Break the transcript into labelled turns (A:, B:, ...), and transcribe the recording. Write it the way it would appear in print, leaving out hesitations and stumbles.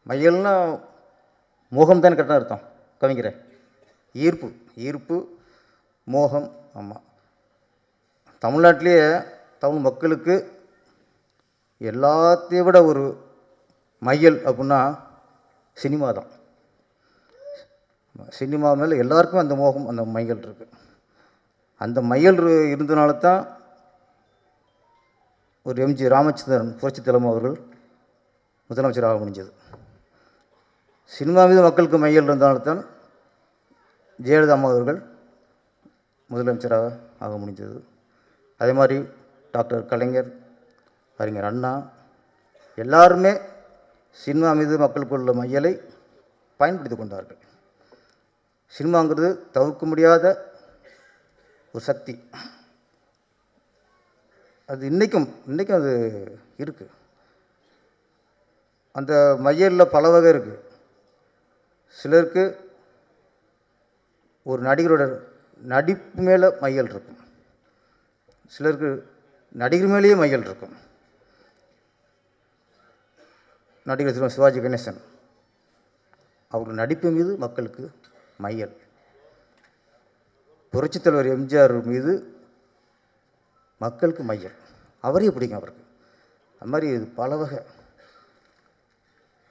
A: மையல்னா மோகம் தானே கரெக்டாக அர்த்தம் கவிஞரே? ஈர்ப்பு, ஈர்ப்பு, மோகம். ஆமாம், தமிழ்நாட்டிலேயே தமிழ் மக்களுக்கு எல்லாத்தையும் விட ஒரு மையல் அப்படின்னா சினிமா தான். சினிமா மேலே எல்லாருக்கும் அந்த மோகம், அந்த மையல் இருக்குது. அந்த மையல் இருந்தனால தான் ஒரு எம்ஜி ராமச்சந்திரன் புரட்சித் தலைவர் அவர்கள் முதலமைச்சராக முடிஞ்சது. சினிமா மீது மக்களுக்கு மையல் இருந்தால்தான் ஜெயலலிதா அம்மா அவர்கள் முதலமைச்சராக ஆக முடிஞ்சது. அதே மாதிரி டாக்டர் கலைஞர், அறிஞர் அண்ணா எல்லாருமே சினிமா மீது மக்களுக்கு உள்ள மையலை பயன்படுத்தி கொண்டார்கள். சினிமாங்கிறது தவிர்க்க முடியாத ஒரு சக்தி. அது இன்றைக்கும் அது இருக்குது. அந்த மையலில் பல வகை இருக்குது. சிலருக்கு ஒரு நடிகரோட நடிப்பு மேலே மையல் இருக்கும், சிலருக்கு நடிகர் மேலேயே மையல் இருக்கும். நடிகர் சிவாஜி கணேசன் அவர் நடிப்பு மீது மக்களுக்கு மையல். புரட்சித் தலைவர் எம்ஜிஆர் மீது மக்களுக்கு மையல், அவரே பிடிக்கும் அவருக்கு. அது மாதிரி இது பல வகை.